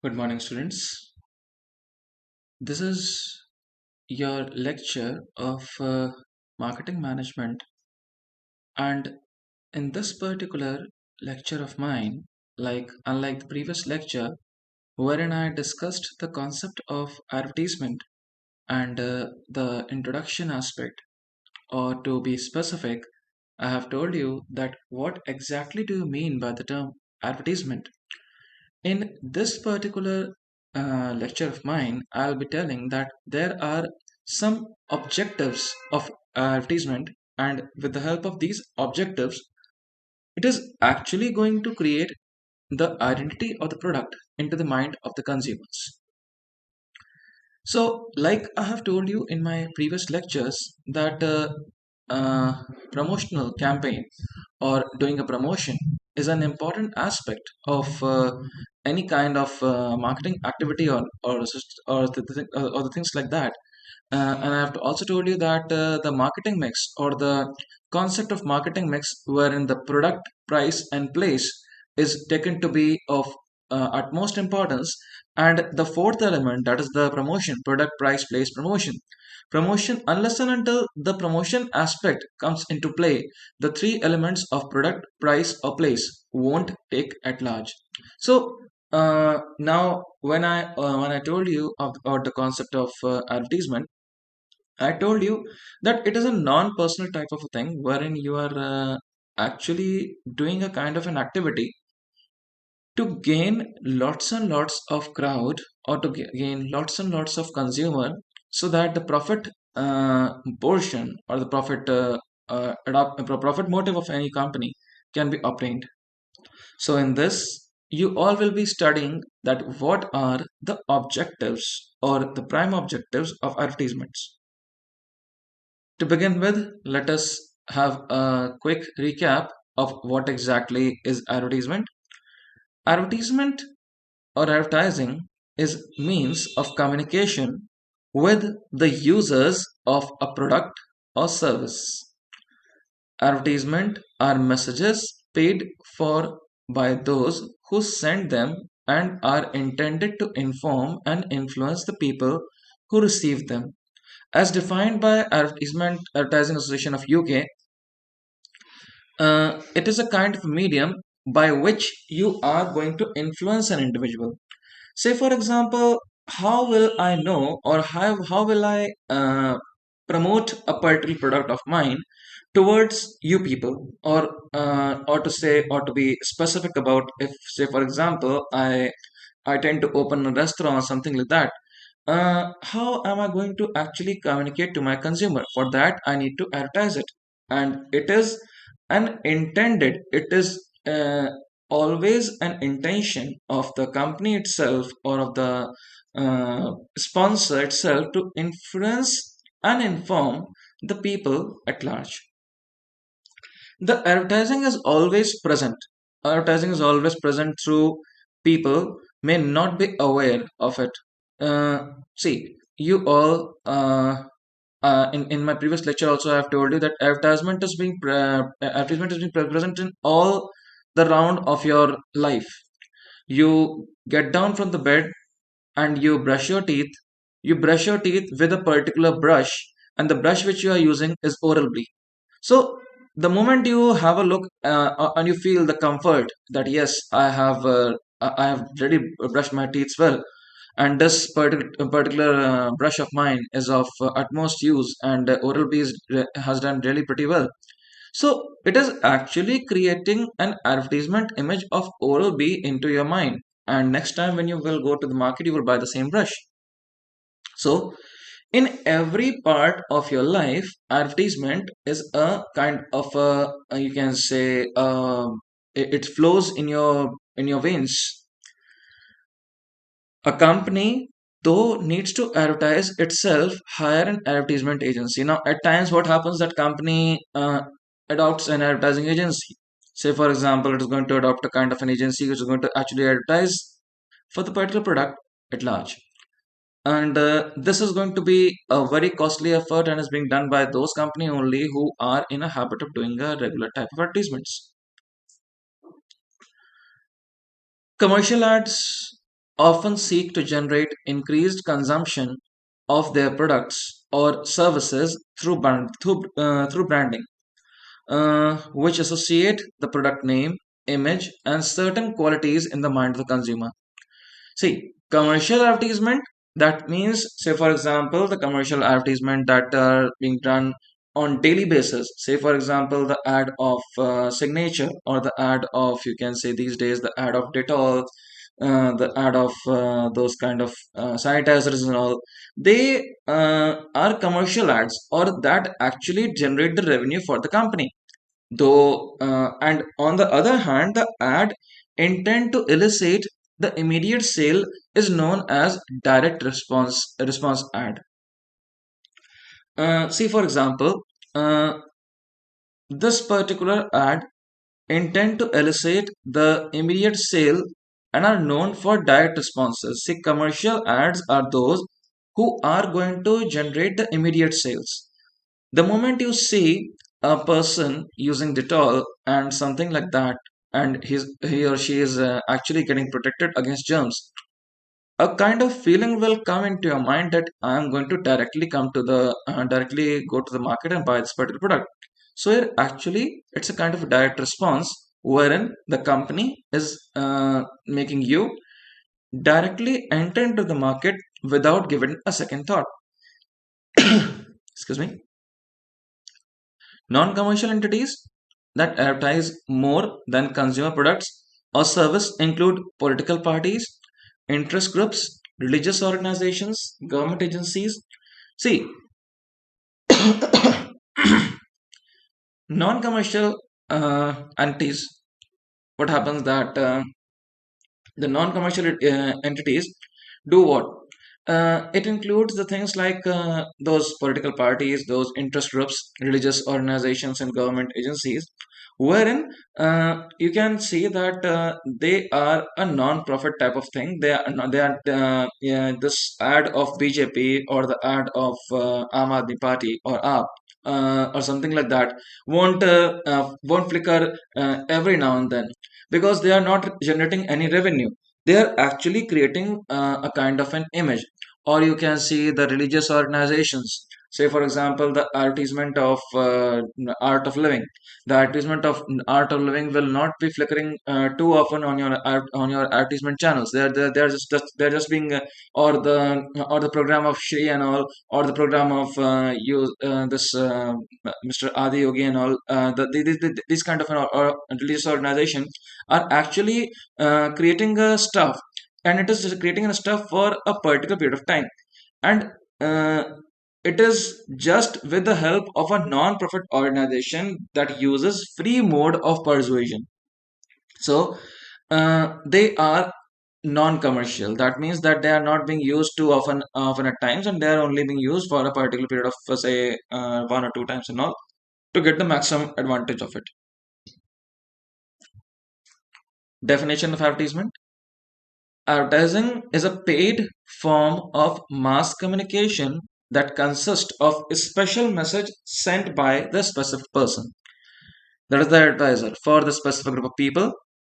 Good morning, students. This is your lecture of marketing management, and in this particular lecture of mine, unlike the previous lecture, wherein I discussed the concept of advertisement and the introduction aspect, or to be specific, I have told you that what exactly do you mean by the term advertisement. In this particular lecture of mine, I'll be telling that there are some objectives of advertisement, and with the help of these objectives, it is actually going to create the identity of the product into the mind of the consumers. So, like I have told you in my previous lectures, that promotional campaign or doing a promotion is an important aspect of any kind of marketing activity or the things like that. And I have also told you that the marketing mix or the concept of marketing mix, wherein the product, price, and place is taken to be of utmost importance, and the fourth element, that is the promotion, product, price, place, promotion, unless and until the promotion aspect comes into play, the three elements of product, price, or place won't take at large. So now when I told you about the concept of advertisement, I told you that it is a non-personal type of a thing wherein you are actually doing a kind of an activity to gain lots and lots of crowd, or to gain lots and lots of consumer, so that the profit portion, or the profit motive of any company can be obtained. So in this, you all will be studying that what are the objectives or the prime objectives of advertisements. To begin with, let us have a quick recap of what exactly is advertisement. Advertisement or advertising is means of communication with the users of a product or service. Advertisement are messages paid for by those who send them and are intended to inform and influence the people who receive them. As defined by Advertising Association of UK, it is a kind of medium by which you are going to influence an individual. Say, for example, how will I know, or how will I promote a particular product of mine towards you people, or to be specific about, if, say, for example, I tend to open a restaurant or something like that. How am I going to actually communicate to my consumer? For that, I need to advertise it, and it is it is always an intention of the company itself, or of the sponsor itself, to influence and inform the people at large. The advertising is always present. Advertising is always present through people may not be aware of it. See, you all, in my previous lecture also I have told you that advertisement is being present in all the round of your life. You get down from the bed and you brush your teeth with a particular brush, and the brush which you are using is Oral-B. So the moment you have a look, and you feel the comfort that yes, I have really brushed my teeth well, and this particular brush of mine is of utmost use, and Oral-B has done really pretty well. So it is actually creating an advertisement image of Oral-B into your mind, and next time when you will go to the market, you will buy the same brush. So in every part of your life, advertisement is a kind of a, you can say, it flows in your veins. A company, though, needs to advertise itself, hire an advertisement agency. Now at times what happens, that company adopts an advertising agency. Say, for example, it is going to adopt a kind of an agency which is going to actually advertise for the particular product at large, and this is going to be a very costly effort, and is being done by those company only who are in a habit of doing a regular type of advertisements. Commercial ads often seek to generate increased consumption of their products or services through branding, which associate the product name, image, and certain qualities in the mind of the consumer. See, commercial advertisement, that means, say for example, the commercial advertisement that are being done on daily basis. Say for example, the ad of Signature, or the ad of, you can say these days, the ad of Dettol, the ad of those kind of sanitizers and all. They are commercial ads, or that actually generate the revenue for the company. Though, and on the other hand, the ad intent to elicit the immediate sale is known as direct response ad. See, for example, this particular ad intend to elicit the immediate sale and are known for direct responses. See, commercial ads are those who are going to generate the immediate sales. The moment you see a person using Dettol and something like that, and he or she is actually getting protected against germs, a kind of feeling will come into your mind that I am going to directly go to the market and buy this particular product. So here actually it's a kind of a direct response wherein the company is making you directly enter into the market without giving a second thought. Excuse me. Non-commercial entities that advertise more than consumer products or service include political parties, interest groups, religious organizations, government agencies. See, non-commercial entities, what happens that the non-commercial entities do what? It includes the things like those political parties, those interest groups, religious organizations, and government agencies, wherein you can see that they are a non-profit type of thing. They are yeah, this ad of BJP or the ad of Aam Aadmi Party or AAP. Or something like that won't flicker every now and then, because they are not generating any revenue. They are actually creating a kind of an image. Or you can see the religious organizations, say for example the advertisement of art of living. The advertisement of art of living will not be flickering too often on your on your advertisement channels. They're just being or the program of Shri and all, or the program of this Mr. Adi Yogi and all, these kind of an or religious organization are actually creating a stuff, and it is creating a stuff for a particular period of time. And uh, it is just with the help of a non-profit organization that uses free mode of persuasion. So they are non-commercial. That means that they are not being used too often at times, and they are only being used for a particular period of say one or two times and all, to get the maximum advantage of it. Definition of advertisement: advertising is a paid form of mass communication that consists of a special message sent by the specific person, that is the advertiser, for the specific group of people,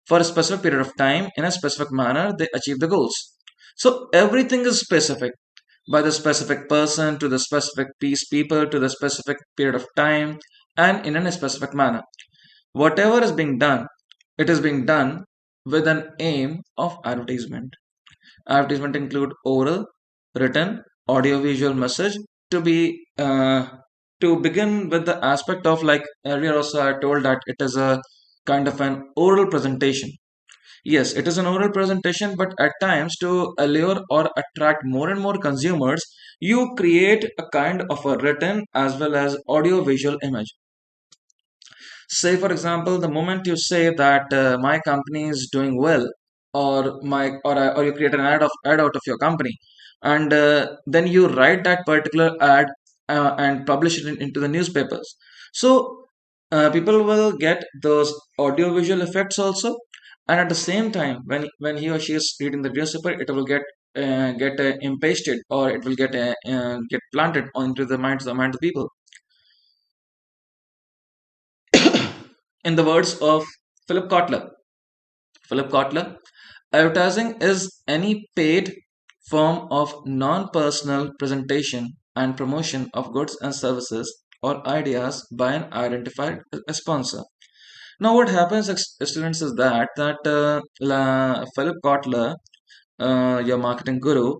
for a specific period of time, in a specific manner they achieve the goals. So everything is specific, by the specific person to the specific piece people to the specific period of time, and in a specific manner. Whatever is being done, it is being done with an aim of advertisement. Advertisement include oral, written, audio-visual message. To be to begin with the aspect of, like earlier also I told that it is a kind of an oral presentation. Yes, it is an oral presentation, but at times to allure or attract more and more consumers, you create a kind of a written as well as audio-visual image. Say for example, the moment you say that my company is doing well, or or you create an ad out of your company, and then you write that particular ad and publish it into the newspapers. So people will get those audio visual effects also, and at the same time when he or she is reading the newspaper, it will get impasted, or it will get planted onto the minds of people. In the words of Philip Kotler. Philip Kotler, Advertising is any paid form of non-personal presentation and promotion of goods and services or ideas by an identified sponsor. Now, what happens, students, is that Philip Kotler, your marketing guru,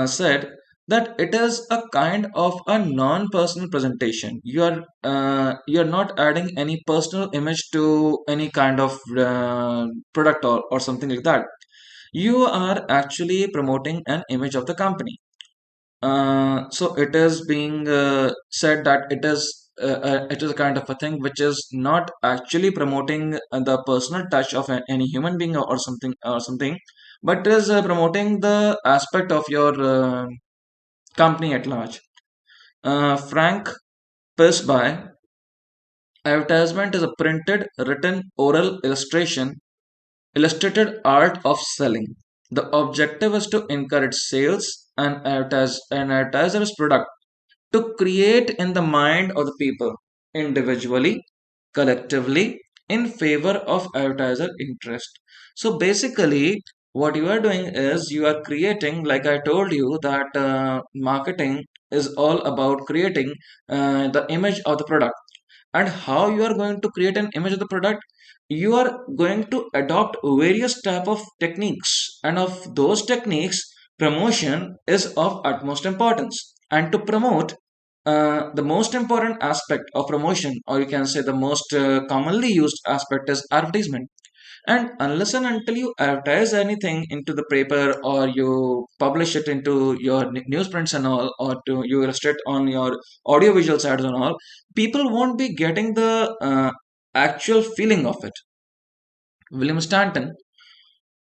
said that it is a kind of a non-personal presentation. You're not adding any personal image to any kind of product or something like that. You are actually promoting an image of the company. So it is being said that it is a kind of a thing which is not actually promoting the personal touch of any human being or something, but is promoting the aspect of your company at large. Frank Pisby, advertisement is a printed, written, oral illustration illustrated art of selling. The objective is to encourage sales and advertise an advertiser's product to create in the mind of the people individually, collectively, in favor of advertiser interest. So basically, what you are doing is you are creating, like I told you, that marketing is all about creating the image of the product. And how you are going to create an image of the product? You are going to adopt various type of techniques, and of those techniques, promotion is of utmost importance. And to promote, the most important aspect of promotion, or you can say the most commonly used aspect, is advertisement. And unless and until you advertise anything into the paper, or you publish it into your newsprints and all, or to you illustrate on your audiovisual sites and all, people won't be getting the actual feeling of it. William Stanton,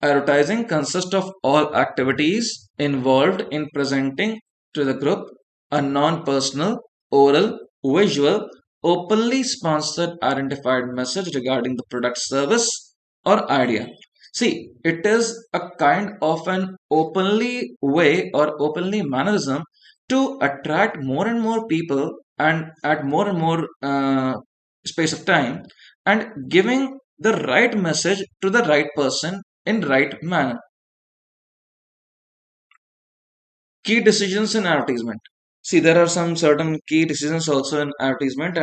advertising consists of all activities involved in presenting to the group a non-personal, oral, visual, openly sponsored identified message regarding the product, service, or idea. See, it is a kind of an openly way or openly mannerism to attract more and more people and at more and more space of time, and giving the right message to the right person in right manner. Key decisions in advertisement. See, there are some certain key decisions also in advertisement.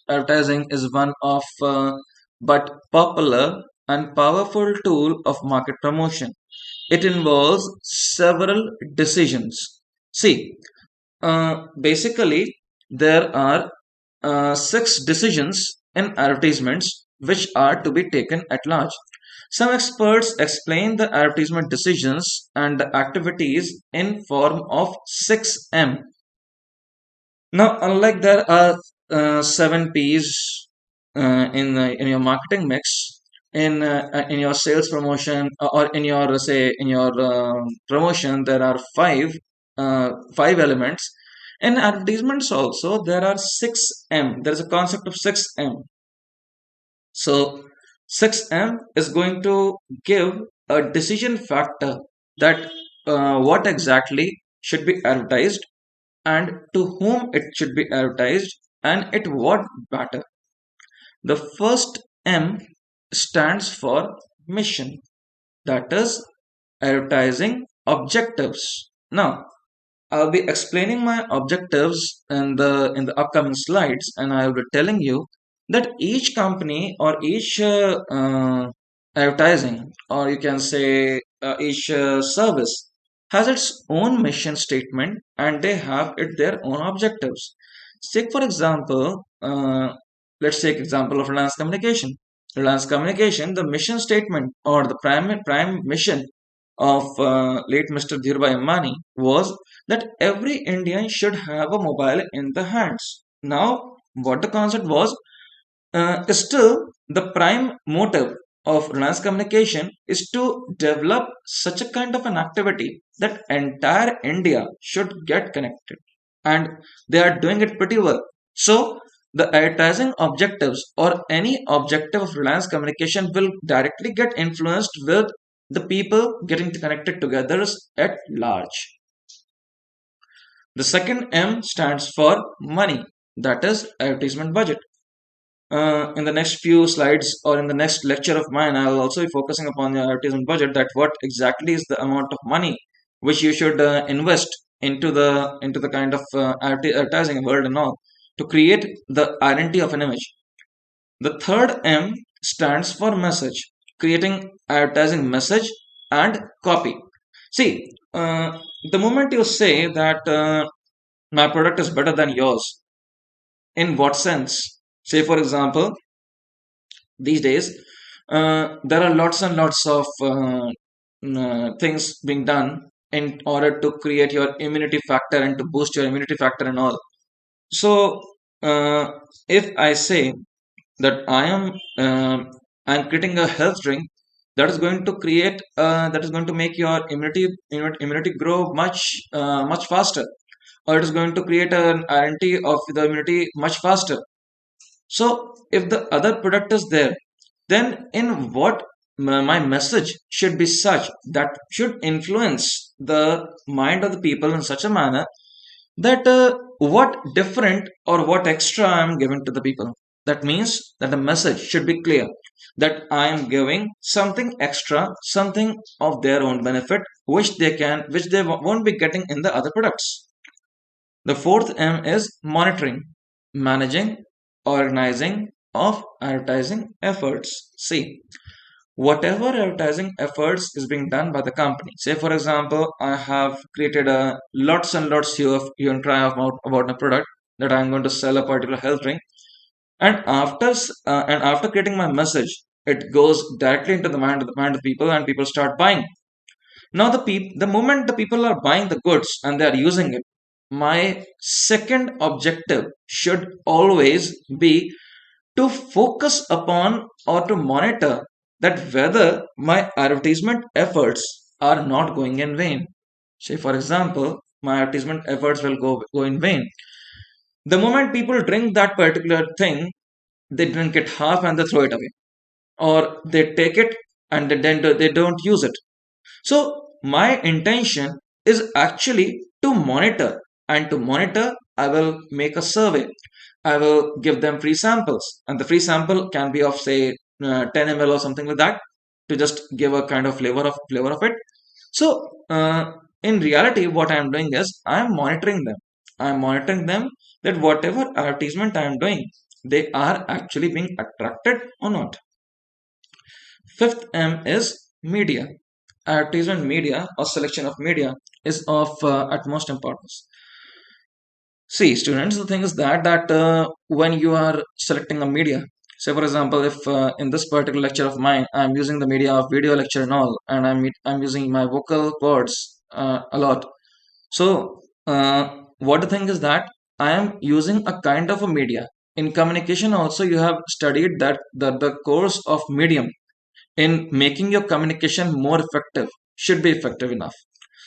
Advertising is one of but popular and powerful tool of market promotion. It involves several decisions. See, basically, there are six decisions in advertisements which are to be taken at large. Some experts explain the advertisement decisions and the activities in form of 6M. Now, unlike there are seven P's in your marketing mix, in your sales promotion, or in your say in your promotion, there are five elements. In advertisements also there are 6M. There is a concept of 6M. So 6M is going to give a decision factor that what exactly should be advertised, and to whom it should be advertised, and at what matter. The first M stands for mission, that is advertising objectives. Now, I'll be explaining my objectives in the upcoming slides, and I'll be telling you that each company or each advertising, or you can say each service, has its own mission statement, and they have their own objectives. Take for example, let's take example of Reliance Communication. Reliance Communication, the mission statement or the prime mission of late Mr. Dhirubhai Ambani was that every Indian should have a mobile in the hands. Now, what the concept was, still the prime motive of Reliance Communication is to develop such a kind of an activity that entire India should get connected, and they are doing it pretty well. So, the advertising objectives or any objective of Reliance Communication will directly get influenced with the people getting connected together at large. The second M stands for money, that is advertisement budget. in the next few slides or in the next lecture of mine, I will also be focusing upon the advertisement budget, that what exactly is the amount of money which you should invest into the kind of advertising world and all, to create the identity of an image. The third M stands for message, creating advertising message and copy. See, the moment you say that my product is better than yours, in what sense? Say, for example, these days there are lots and lots of things being done in order to create your immunity factor and to boost your immunity factor and all. So, if I say that I'm creating a health drink that is going to that is going to make your immunity grow much faster, or it is going to create an guarantee of the immunity much faster. So if the other product is there, then in what my message should be such that should influence the mind of the people in such a manner that what different or what extra I am giving to the people. That means that the message should be clear that I am giving something extra, something of their own benefit, which they won't be getting in the other products. The fourth M is monitoring, managing, organizing of advertising efforts. See, whatever advertising efforts is being done by the company. Say, for example, I have created a lots and lots here of you and try about my product that I'm going to sell a particular health drink, and after creating my message, it goes directly into the mind of people, and people start buying. Now the moment the people are buying the goods and they are using it, my second objective should always be to focus upon or to monitor that whether my advertisement efforts are not going in vain. Say, for example, my advertisement efforts will go in vain. The moment people drink that particular thing, they drink it half and they throw it away, or they take it and they don't use it. So my intention is actually to monitor, and to monitor, I will make a survey. I will give them free samples, and the free sample can be of say 10 ml or something like that, to just give a kind of flavor of it. So in reality, what I am doing is I am monitoring them. I am monitoring them that whatever advertisement I am doing, they are actually being attracted or not. Fifth M is media. Advertisement media or selection of media is of utmost importance. See, students, the thing is that when you are selecting a media, say for example, if in this particular lecture of mine, I'm using the media of video lecture and all, and I'm using my vocal cords a lot. So, what the thing is that I am using a kind of a media. In communication, also, you have studied that the course of medium in making your communication more effective should be effective enough.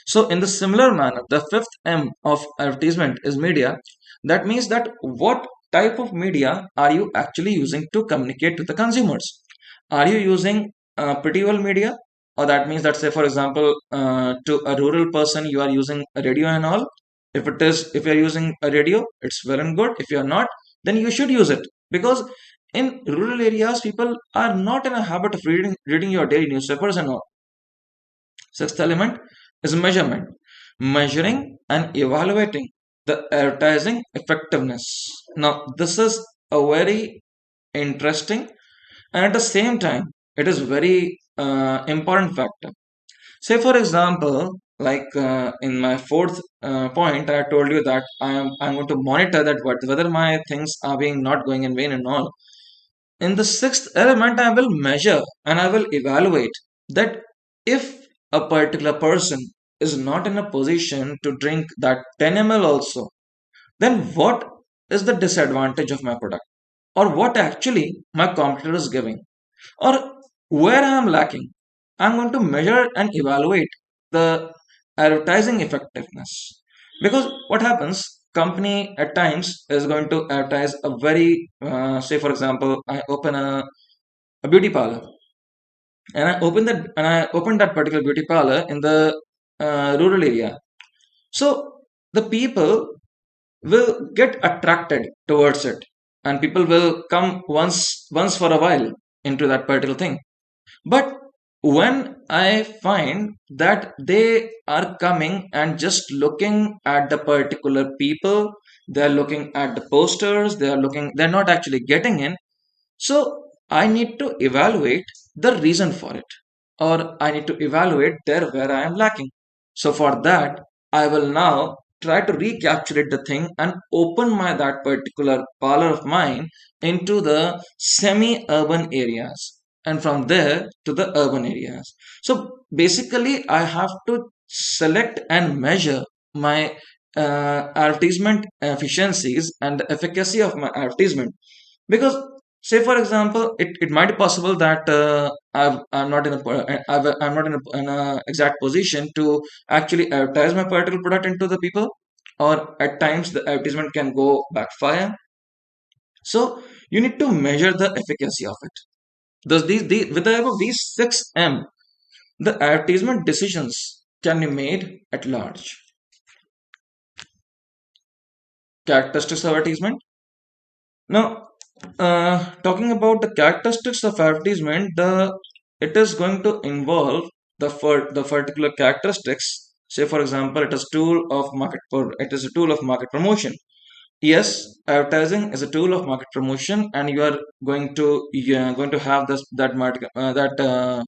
So, in the similar manner, the fifth M of advertisement is media. That means that what type of media are you actually using to communicate with the consumers? Are you using pretty well media? Or that means that, say, for example, to a rural person, you are using a radio and all. If you're using a radio, it's well and good. If you're not, then you should use it, because in rural areas, people are not in a habit of reading your daily newspapers and all. Sixth element is measurement, measuring and evaluating the advertising effectiveness. Now, this is a very interesting, and at the same time, it is very important factor. Say, for example, like in my fourth point, I told you that I'm going to monitor that whether my things are being not going in vain and all. In the sixth element, I will measure and I will evaluate that if a particular person is not in a position to drink that 10 ml also, then what is the disadvantage of my product? Or what actually my competitor is giving? Or where I am lacking? I'm going to measure and evaluate the advertising effectiveness. Because what happens, company at times is going to advertise a very, say for example, I open a beauty parlor, and I open that particular beauty parlor in the rural area. So the people will get attracted towards it. and people will come once for a while into that particular thing. But when I find that they are coming and just looking at the particular people, they're looking at the posters, they're not actually getting in. So I need to evaluate the reason for it, or I need to evaluate there where I am lacking. So for that, I will now try to recapitulate the thing and open my that particular parlor of mine into the semi-urban areas, and from there to the urban areas. So basically, I have to select and measure my advertisement efficiencies and the efficacy of my advertisement. Because say for example, it might be possible that I'm not in a I'm not in a exact position to actually advertise my particular product into the people, or at times the advertisement can go backfire. So you need to measure the efficacy of it. Thus these with the help of these 6M, the advertisement decisions can be made at large. Characteristics of advertisement. Now, talking about the characteristics of advertisement, the it is going to involve the particular characteristics. Say, for example, it is a tool of market promotion. Yes, advertising is a tool of market promotion, and you are going to have that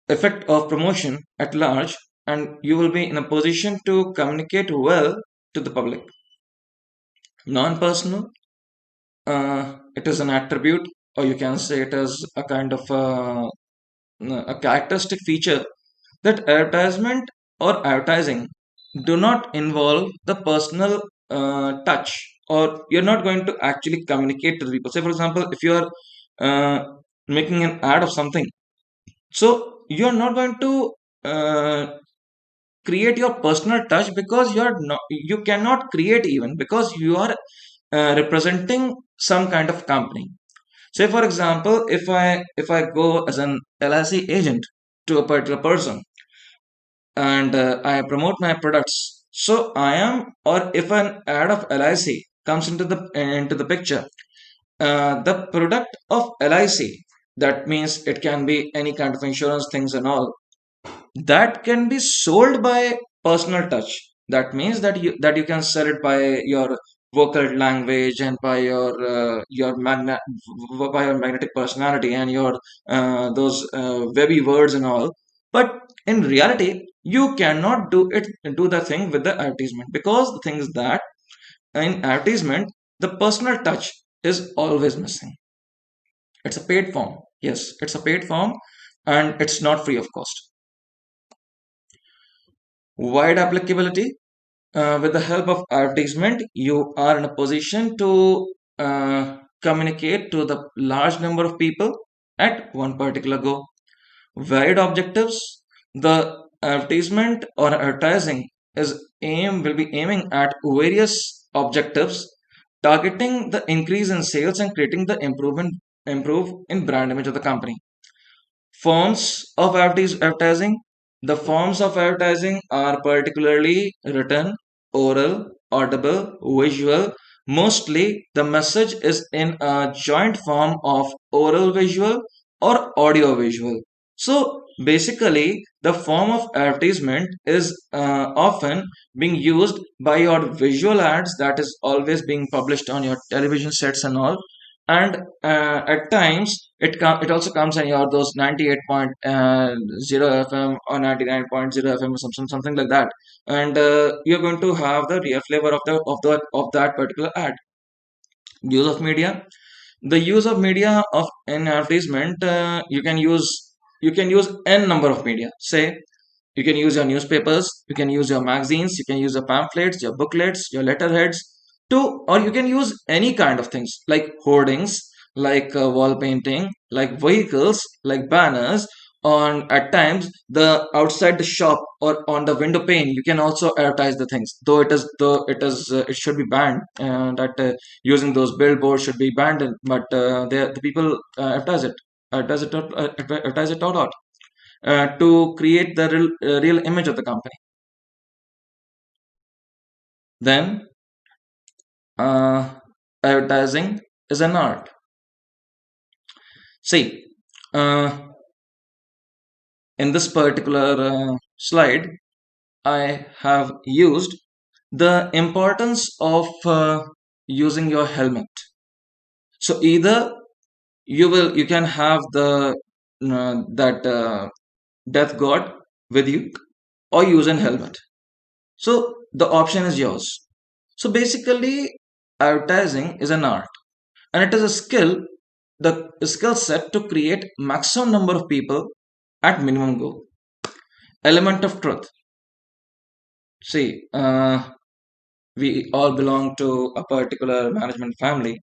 effect of promotion at large, and you will be in a position to communicate well to the public. Non-personal, it is an attribute, or you can say it is a kind of a characteristic feature that advertisement or advertising do not involve the personal touch, or you're not going to actually communicate to the people. Say, for example, if you are making an ad of something, so you're not going to uh, create your personal touch, because you cannot create, even because you are representing some kind of company. Say for example, if I go as an LIC agent to a particular person, and I promote my products, so I am, or if an ad of LIC comes into the picture, the product of LIC, that means it can be any kind of insurance things and all, that can be sold by personal touch. That means that you can sell it by your vocal language, and by your magnetic personality, and your those webby words and all. But in reality, you cannot do the thing with the advertisement, because the thing is that in advertisement, the personal touch is always missing. It's a paid form. Yes, it's a paid form, and it's not free of cost. Wide applicability. With the help of advertisement, you are in a position to communicate to the large number of people at one particular go. Varied objectives. The advertisement or advertising will be aiming at various objectives, targeting the increase in sales and creating the improve in brand image of the company. Forms of advertising. The forms of advertising are particularly written, oral, audible, visual. Mostly, the message is in a joint form of oral visual or audio visual. So, basically, the form of advertisement is often being used by your visual ads, that is always being published on your television sets and all. And at times, it also comes in your those 98.0 FM or 99.0 FM or something like that, and you're going to have the real flavor of that particular ad. Use of media. The use of media of an advertisement, you can use n number of media. Say, you can use your newspapers, you can use your magazines, you can use your pamphlets, your booklets, your letterheads, or you can use any kind of things like hoardings, like wall painting, like vehicles, like banners. On at times, the outside the shop or on the window pane, you can also advertise the things. It should be banned, that using those billboards should be banned. But the people advertise it out to create the real image of the company. Then, uh, advertising is an art. See, uh, in this particular slide, I have used the importance of using your helmet. So either you can have the that death god with you, or use an helmet. So the option is yours. So basically, advertising is an art, and it is a skill, the skill set to create maximum number of people at minimum goal. Element of truth. See, we all belong to a particular management family,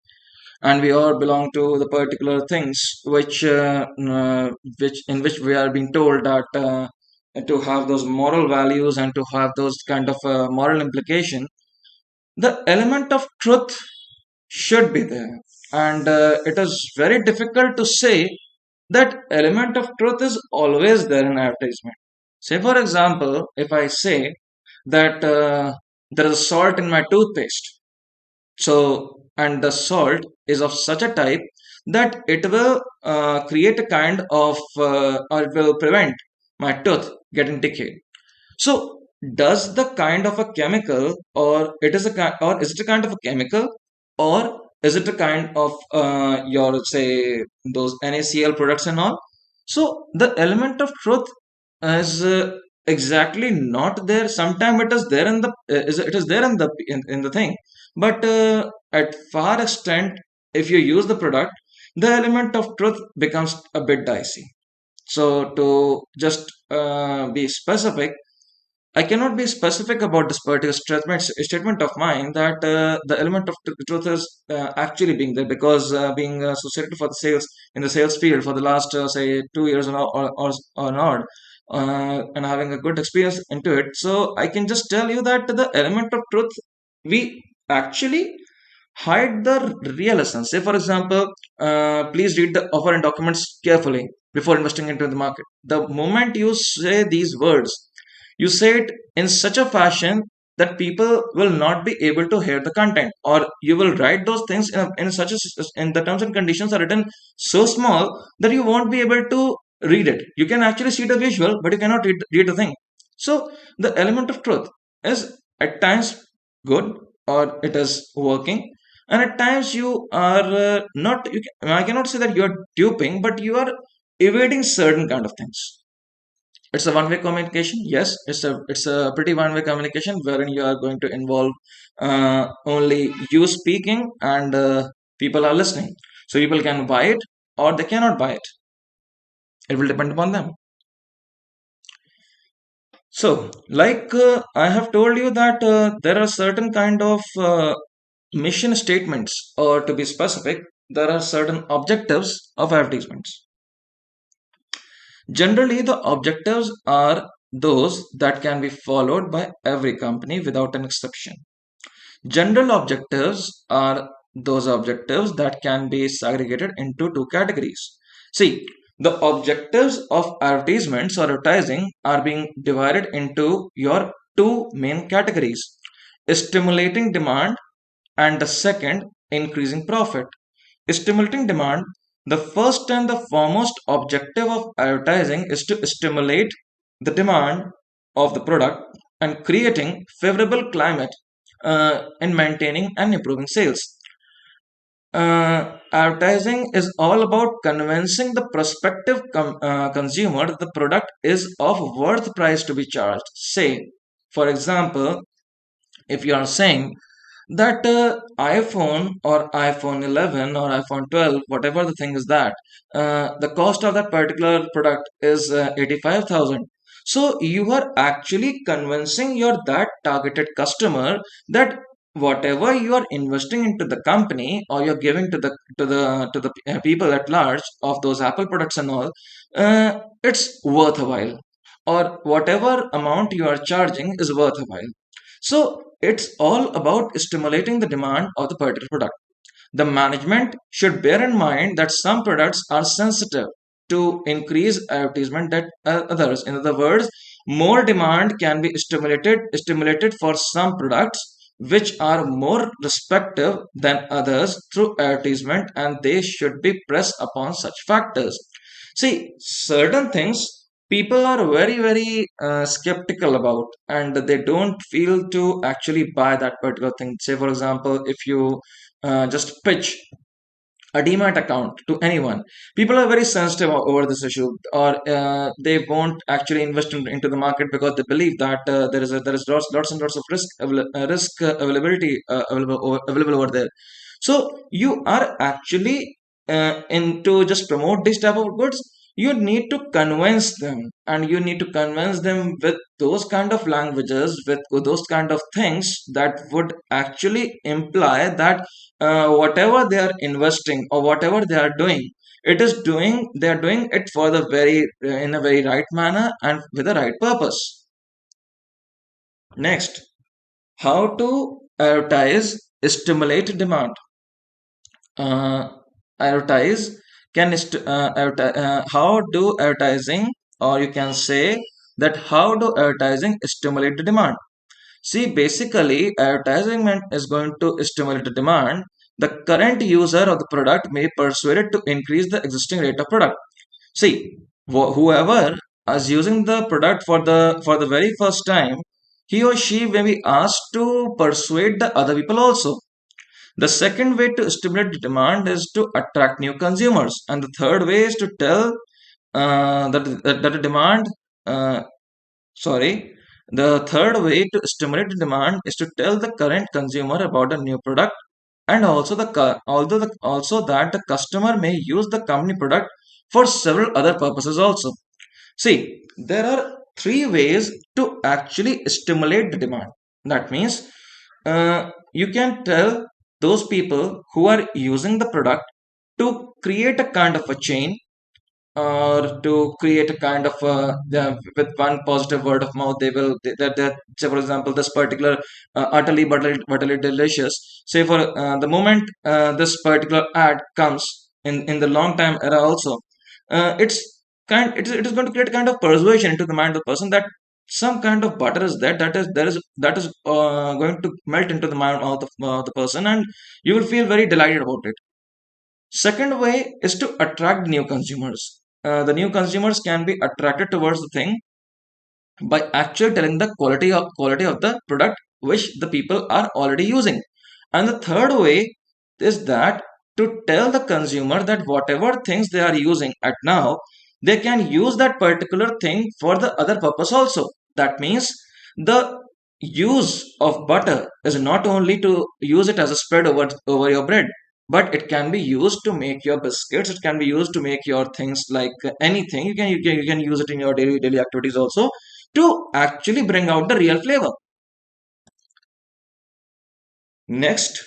and we all belong to the particular things which in which we are being told that to have those moral values and to have those kind of moral implication, the element of truth should be there. And it is very difficult to say that element of truth is always there in advertisement. Say, for example, if I say that there is salt in my toothpaste, so, and the salt is of such a type that it will create a kind of, or it will prevent my tooth getting decayed. So, does the kind of a chemical, or it is a or is it a kind of a chemical, or is it a kind of your say those NaCl products and all? So the element of truth is exactly not there. Sometimes it is there in the it is there in the thing, but at far extent, if you use the product, the element of truth becomes a bit dicey. So to just be specific, I cannot be specific about this particular statement of mine that the element of truth is actually being there, because being associated for the sales in the sales field for the last say 2 years or not, and having a good experience into it, so I can just tell you that the element of truth, we actually hide the real essence. Say, for example, please read the offer and documents carefully before investing into the market. The moment you say these words, you say it in such a fashion that people will not be able to hear the content, or you will write those things in such a in the terms and conditions are written so small that you won't be able to read it. You can actually see the visual, but you cannot read the thing. So the element of truth is at times good, or it is working, and at times you are not I cannot say that you are duping, but you are evading certain kind of things. It's a one-way communication. Yes, it's a pretty one-way communication wherein you are going to involve only you speaking, and people are listening. So people can buy it or they cannot buy it. It will depend upon them. So, like I have told you that there are certain kind of mission statements, or to be specific, there are certain objectives of advertisements. Generally, the objectives are those that can be followed by every company without an exception. General objectives are those objectives that can be segregated into two categories. See, the objectives of advertisements or advertising are being divided into your two main categories: stimulating demand, and the second, increasing profit. Stimulating demand. The first and the foremost objective of advertising is to stimulate the demand of the product and creating favorable climate in maintaining and improving sales. Advertising is all about convincing the prospective consumer that the product is of worth price to be charged. Say, for example, if you are saying that iPhone or iPhone 11 or iPhone 12, whatever the thing is, that the cost of that particular product is 85,000. So you are actually convincing your that targeted customer that whatever you are investing into the company, or you're giving to the people at large of those Apple products and all, it's worth a while, or whatever amount you are charging is worth a while. So it's all about stimulating the demand of the particular product. The management should bear in mind that some products are sensitive to increase advertisement than others. In other words, more demand can be stimulated for some products, which are more respective than others through advertisement, and they should be pressed upon such factors. See, certain things people are very skeptical about, and they don't feel to actually buy that particular thing. Say, for example, if you just pitch a demat account to anyone, people are very sensitive over this issue, or they won't actually invest into the market because they believe that there is lots and lots of availability available over there. So you are actually into just promote this type of goods. You need to convince them, and you need to convince them with those kind of languages, with those kind of things that would actually imply that whatever they are investing or whatever they are doing, they are doing it for the very in a very right manner and with the right purpose. Next, how to advertise stimulate demand. uh, Advertise how do advertising, or you can say that how do advertising stimulate the demand. See, basically, advertisement is going to stimulate the demand. The current user of the product may persuade it to increase the existing rate of product. See, whoever is using the product for the very first time, he or she may be asked to persuade the other people also. The second way to stimulate the demand is to attract new consumers, and the third way is to tell that the demand. Uh, Sorry, the third way to stimulate the demand is to tell the current consumer about a new product, and also also that the customer may use the company product for several other purposes also. See, there are three ways to actually stimulate the demand. That means you can tell those people who are using the product to create a kind of a chain, or to create a kind of with one positive word of mouth, they will that say, for example, this particular utterly delicious. Say, for the moment this particular ad comes in the long time era also, it is going to create a kind of persuasion into the mind of the person that some kind of butter is there, that is going to melt into the mouth of the person, and you will feel very delighted about it. Second way is to attract new consumers. The new consumers can be attracted towards the thing by actually telling the quality of the product which the people are already using. And the third way is that to tell the consumer that whatever things they are using at now, they can use that particular thing for the other purpose also. That means the use of butter is not only to use it as a spread over your bread, but it can be used to make your biscuits. It can be used to make your things like anything. You can use it in your daily activities also, to actually bring out the real flavor. Next,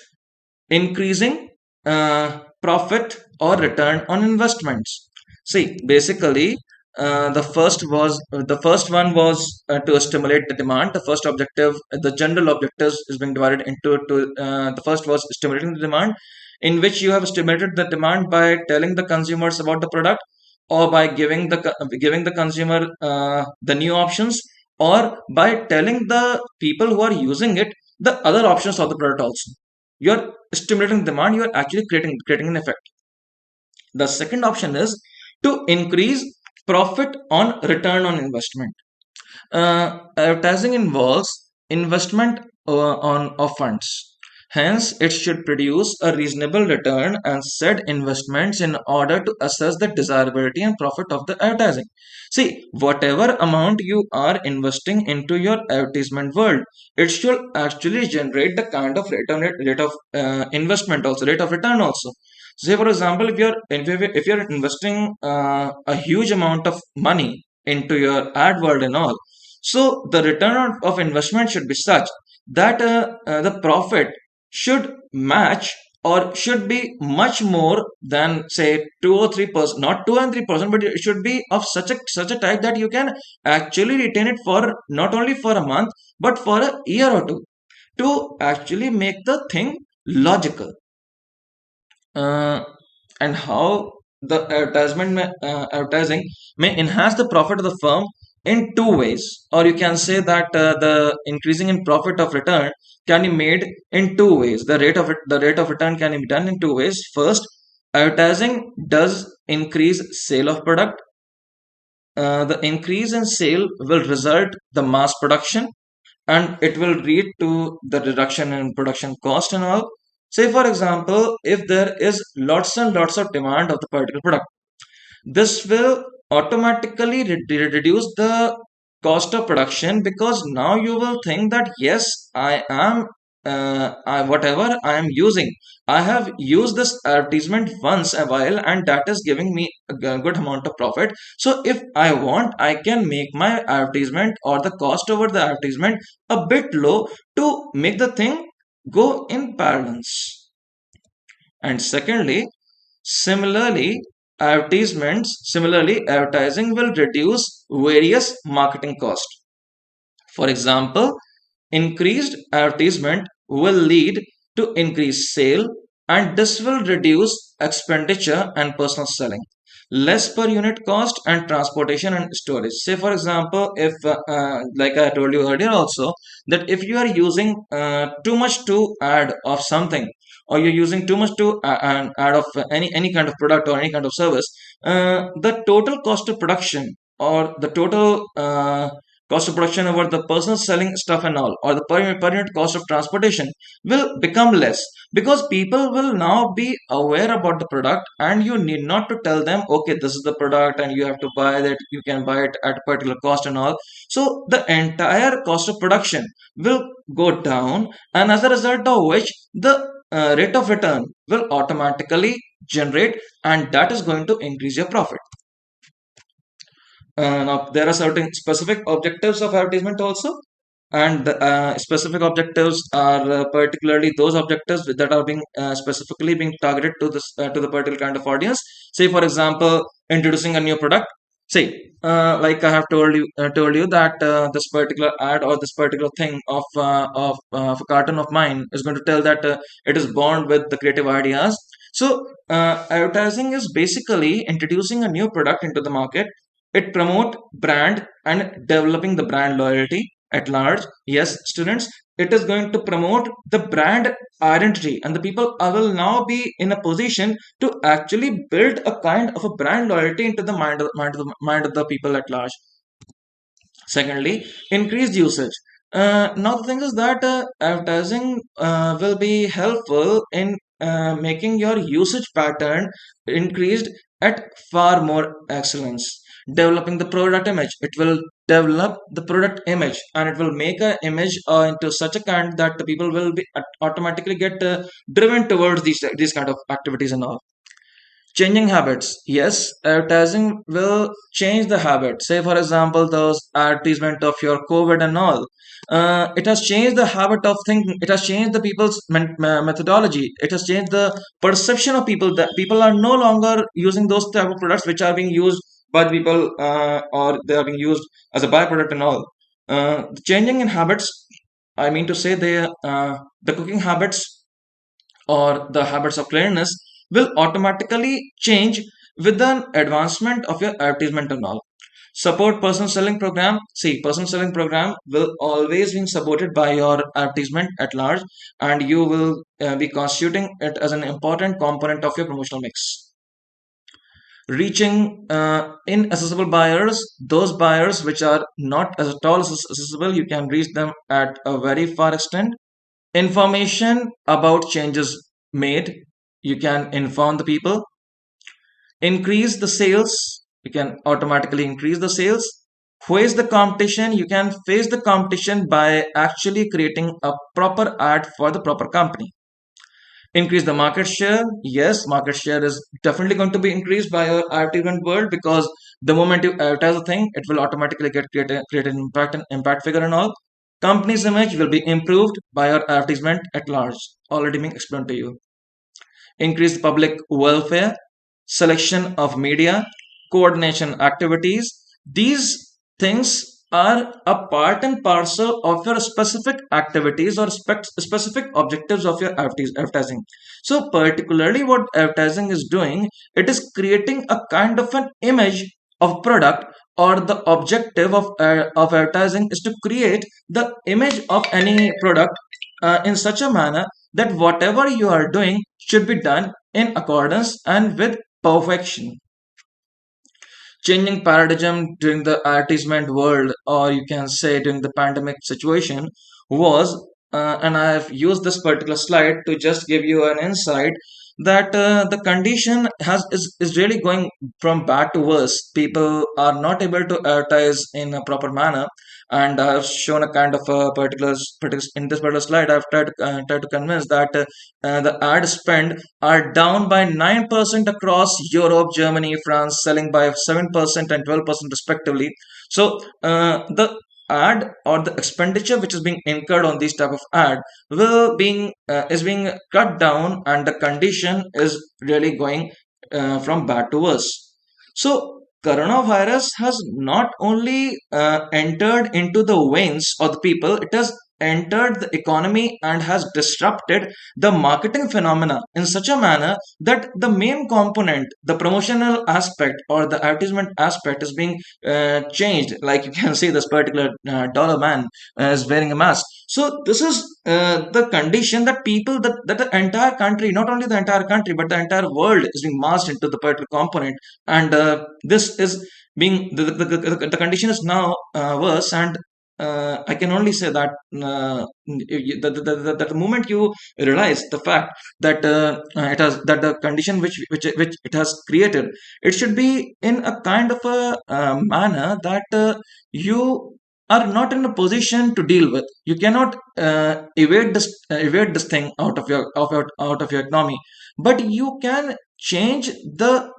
increasing profit or return on investments. See, basically, the first one was to stimulate the demand. The first objective, the general objectives, is being divided into two. The first was stimulating the demand, in which you have stimulated the demand by telling the consumers about the product, or by giving the consumer the new options, or by telling the people who are using it the other options of the product also. You're stimulating demand, you are actually creating an effect. The second option is to increase profit on return on investment. Advertising involves investment on of funds. Hence, it should produce a reasonable return and set investments in order to assess the desirability and profit of the advertising. See, whatever amount you are investing into your advertisement world, it should actually generate the kind of rate of investment also, rate of return also. Say, for example, if you're investing a huge amount of money into your ad world and all, so the return of investment should be such that the profit should match, or should be much more than, say, 2 or 3%, not 2 and 3%, but it should be of such a type that you can actually retain it for not only for a month, but for a year or two, to actually make the thing logical. uh, and how the advertising may enhance the profit of the firm in two ways, or you can say that the increasing in profit of return can be made in two ways. The rate of return can be done in two ways. First, advertising does increase sale of product. The increase in sale will result the mass production, and it will lead to the reduction in production cost and all. Say for example, if there is lots and lots of demand of the particular product, this will automatically reduce the cost of production, because now you will think that yes, whatever I am using, I have used this advertisement once a while and that is giving me a good amount of profit. So if I want, I can make my advertisement or the cost over the advertisement a bit low to make the thing go in balance. And secondly, similarly, advertising will reduce various marketing costs. For example, increased advertisement will lead to increased sale, and this will reduce expenditure and personal selling. Less per unit cost and transportation and storage. Say, for example, if, like I told you earlier also, that if you are using too much to add of something, or you're using too much to add of any kind of product or any kind of service, the total cost of production, or the total cost of production over the personal selling stuff and all, or the per unit cost of transportation will become less, because people will now be aware about the product and you need not to tell them, okay, this is the product and you have to buy that, you can buy it at a particular cost and all. So the entire cost of production will go down, and as a result of which the rate of return will automatically generate, and that is going to increase your profit. Now, there are certain specific objectives of advertisement also, and the specific objectives are particularly those objectives that are being specifically being targeted to this to the particular kind of audience. Say, for example, introducing a new product. Say, like I have told you that this particular ad or this particular thing of a cartoon of mine is going to tell that it is born with the creative ideas. So, advertising is basically introducing a new product into the market. It promote brand and developing the brand loyalty at large. Yes, students, it is going to promote the brand identity, and the people will now be in a position to actually build a kind of a brand loyalty into the mind of the people at large. Secondly, increased usage. Now the thing is that advertising will be helpful in making your usage pattern increased at far more excellence. Developing the product image, it will develop the product image, and it will make an image into such a kind that the people will be automatically get driven towards these kind of activities and all. Changing habits. Yes, advertising will change the habit. Say, for example, those advertisement of your COVID and all. It has changed the habit of thinking. It has changed the people's methodology. It has changed the perception of people. That people are no longer using those type of products which are being used by the people, or they are being used as a byproduct and all. The changing in habits. I mean to say, the cooking habits or the habits of cleanliness will automatically change with the advancement of your advertisement and all. Support personal selling program. See, personal selling program will always be supported by your advertisement at large, and you will be constituting it as an important component of your promotional mix. Reaching inaccessible buyers, those buyers which are not as at all accessible, you can reach them at a very far extent. Information about changes made, you can inform the people. Increase the sales, you can automatically increase the sales. Face the competition, you can face the competition by actually creating a proper ad for the proper company. Increase the market share. Yes, market share is definitely going to be increased by your advertisement world, because the moment you advertise a thing, it will automatically create an impact figure and all. Company's image will be improved by your advertisement at large, already being explained to you. Increased public welfare, selection of media, coordination activities. These things are a part and parcel of your specific activities or specific objectives of your advertising. So, particularly what advertising is doing, it is creating a kind of an image of product or the objective of advertising is to create the image of any product in such a manner that whatever you are doing should be done in accordance and with perfection. Changing paradigm during the advertisement world, or you can say during the pandemic situation, was and I have used this particular slide to just give you an insight that the condition is really going from bad to worse. People are not able to advertise in a proper manner, and I have shown a kind of a particular in this particular slide. I've tried to convince that the ad spend are down by 9% across Europe, Germany, France, selling by 7% and 12% respectively. So the ad or the expenditure which is being incurred on these type of ad will being is being cut down, and the condition is really going from bad to worse. So coronavirus has not only entered into the veins of the people, it has entered the economy and has disrupted the marketing phenomena in such a manner that the main component, the promotional aspect or the advertisement aspect, is being changed. Like you can see, this particular dollar man is wearing a mask. So this is the condition that people, that the entire country, not only the entire country but the entire world, is being masked into the particular component. And this is being the condition is now worse. And I can only say that the moment you realize the fact that it has that the condition which it has created, it should be in a kind of a manner that you are not in a position to deal with. You cannot evade this thing out of your economy, but you can change the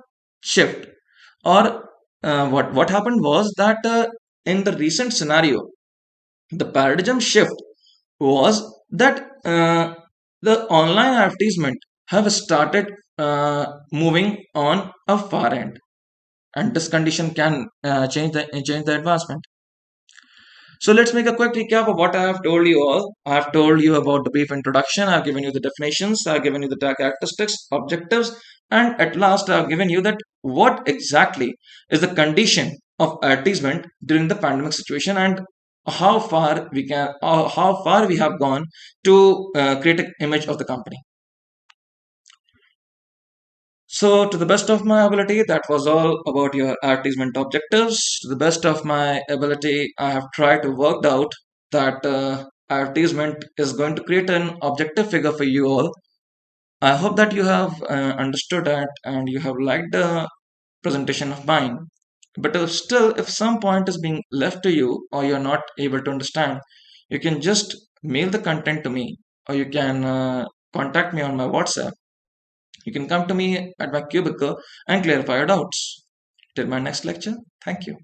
shift. Or what happened was that in the recent scenario, the paradigm shift was that the online advertisement have started moving on a far end, and this condition can change the advancement. So let's make a quick recap of what I have told you all. I have told you about the brief introduction. I've given you the definitions. I've given you the characteristics, objectives, and at last I've given you that what exactly is the condition of advertisement during the pandemic situation, and how far we have gone to create an image of the company. So, to the best of my ability, that was all about your advertisement objectives. To the best of my ability, I have tried to work out that advertisement is going to create an objective figure for you all. I hope that you have understood that and you have liked the presentation of mine. But still, if some point is being left to you or you're not able to understand, you can just mail the content to me, or you can contact me on my WhatsApp. You can come to me at my cubicle and clarify your doubts. Till my next lecture, thank you.